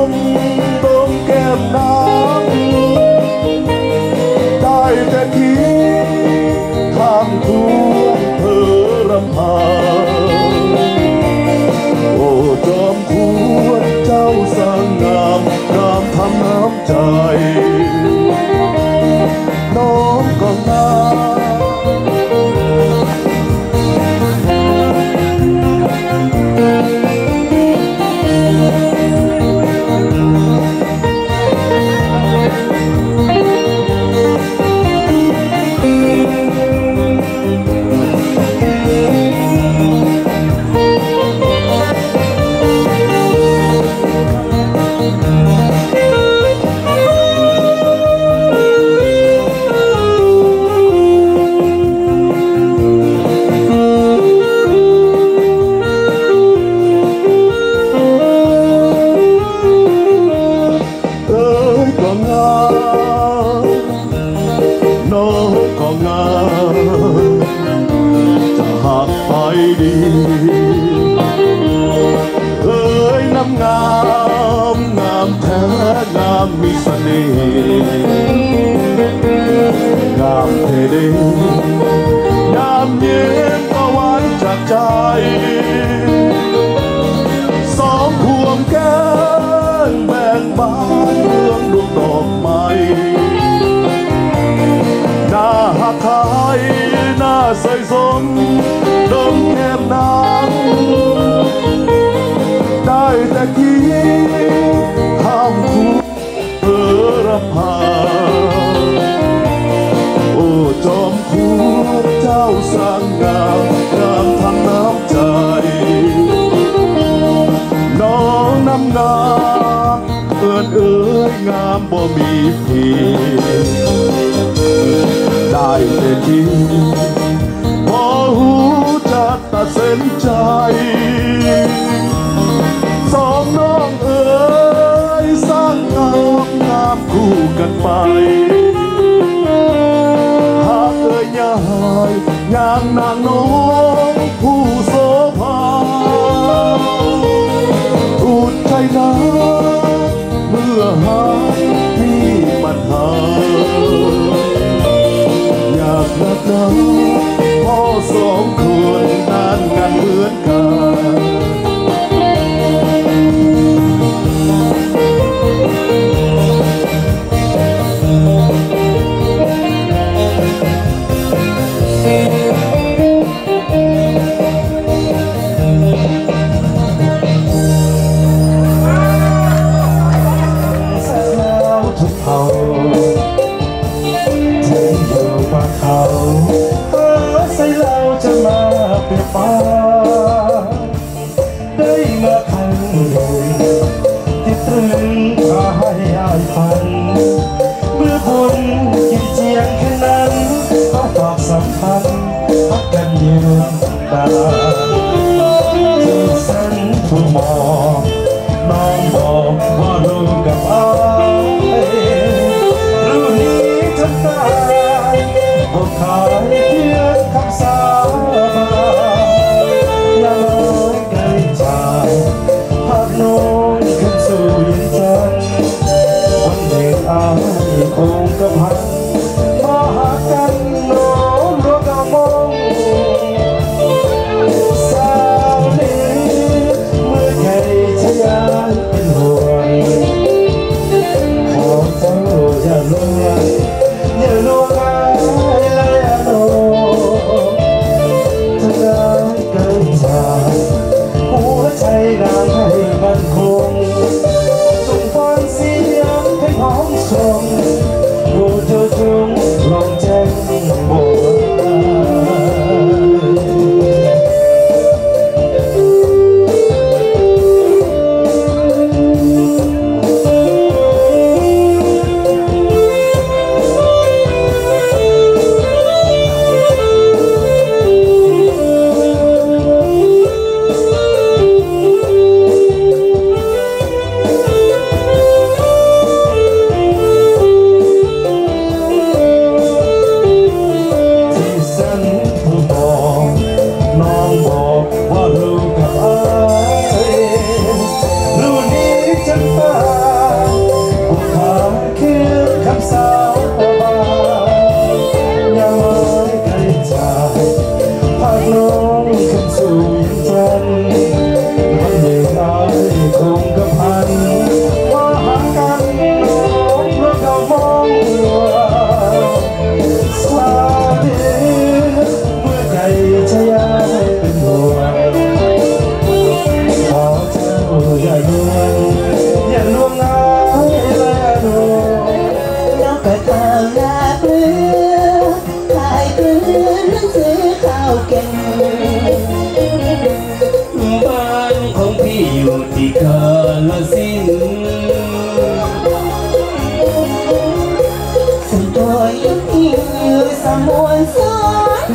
มดมแก้มน้ำได้แต่คิดข้ามควงเธอรำพันโอ้จอมควรเจ้าสร้างงามงามทำน้ำใจน้องก็งามน้องก็งามจะหักไปดีเอ้ยน้ำงามงามแท้งามมีเสน่ห์งามเท่ดีงามเย็นก็หวานจากใจสองพวงแก้มแบ่งบานเรื่องดวงดอกไม้หน้าหักขายหน้าใสสมดมแก้มน้ำได้แต่คิดข้ามคู่เธอรำพันโอ้จอมคู่เจ้าสร้างงามงามทำน้ำใจน้องน้ำงามเอิญเอ๋ยงามบ่มีเพียงได้แต่ที่พอหูจะตัดสินใจสองน้องเอ๋ยสร้างงามงามคู่กันไปหากเอ๋ยยายงามนางน้องผู้โสภาอุดใจนะเมื่อหายมีปัญหาอยากรักน้องพ่อสองคนนั้นกันเหมือนกันทุกเผ่าที่อยู่บนเขาใส่เราจะมาเปรียบปานได้มาคันเลยที่ตรึงพาให้อายฝันเมื่อคนกินเจียงแค่นั้นเขาฝากสัมพันธ์พักกันยืนดาที่สันผู้มองน้องบอกว่ารู้กับอายรู้นี้ทั้งตายบอกขายเพียงคำสาบานอย่าเลยไกลจากภาพโน้นขึ้นสู่ยินจันทร์วันเด็กอายคงกำพันมาหากันโน้มรัวกามองสาวนี้เมื่อไก่ชะยานเป็นห่วงขอเจ้าอย่าลวงอย่าลวงและอย่าโน้ถ้าได้เกินจากหัวใจนางให้มันคงจงฟังเสียงเพลงหอมชมโอ้เจ้า บุคคลคือคำสาบานอย่ามาใครจากพาน้องขึ้นสู่ยันจันทร์วันหนึ่งได้คงกระพันว่าหากันน้องเมื่อเรามองว่าสาเดีเมื่อใจจะยังเป็นห่วงขอเจ้าอย่าลวงอย่าลวงง่ายและโดนน้องก็ตามหน้าเปลือขายเกลือหนังสือข้าวแกงบ้านของพี่อยู่ที่กาฬสินธุ์สันตัวยังอิงอยู่สมวนสอน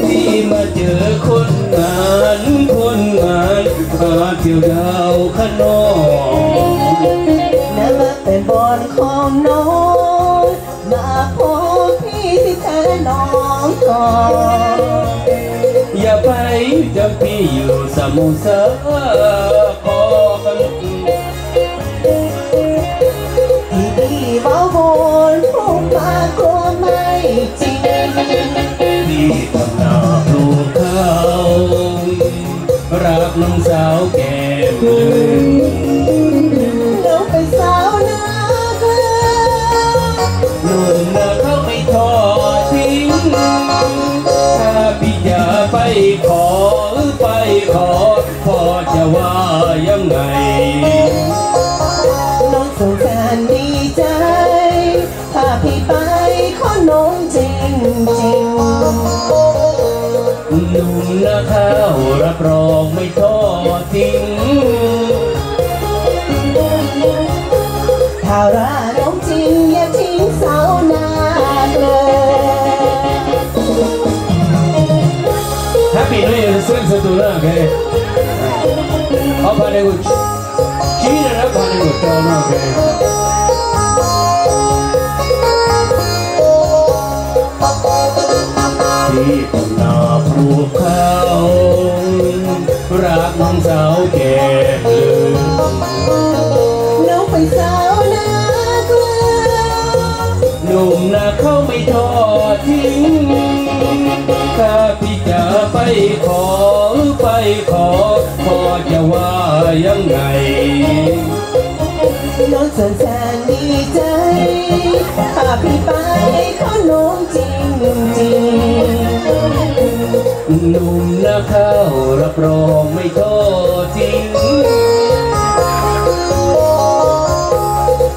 ที่มาเจอคนงานพาเที่ยวดาวขนองนั่นมาเป็นบอนของน้องมาพบพี่ที่แท้น้องก่อนอย่าไปจำพี่อยู่สมุทรสาครที่ดีเบาบนผู้มากลัวไม่จริงที่ทำนาปลูกข้าวรักน้องสาวแก้มลืมน้องเป็นสาวนาเกลือหนุ่มนาเขาไม่ทอดทิ้งถ้าพี่จะไปขอพ่อจะว่ายังไงน้องสงสารดีใจถ้าพี่ไปขอน้องจริงหนุ่มนาข้าวรับรองไม่ทอดทิ้งถ้ารักน้องจริงอย่าทิ้งสาวนาเลย Happy New Year เส้นสตูนะโอเคเอาผ่านเลยกูชี้เลยนะผ่านเลยกูเจ้านะโอเคที่ผมนาปลูกข้าวรักน้องสาวแก่ลืมน้องเป็นสาวนาเกลือหนุ่มนาเขาไม่ทอดทิ้งถ้าพี่จะไปขอพ่อจะว่ายังไงน้องสนสารดีใจถ้าพี่ไปขอน้องจริงหนุ่มนาข้าวรับรองไม่ทอดทิ้ง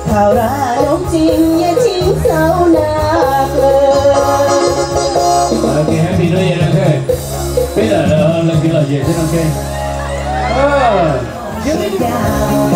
ถ้ารักน้องจริงอย่าทิ้งสาวนาเกลือโอเค Happy New Year โอเคเป็นอะไรแล้วลักกี้เราเย็นใช่ไหมโอเคSit down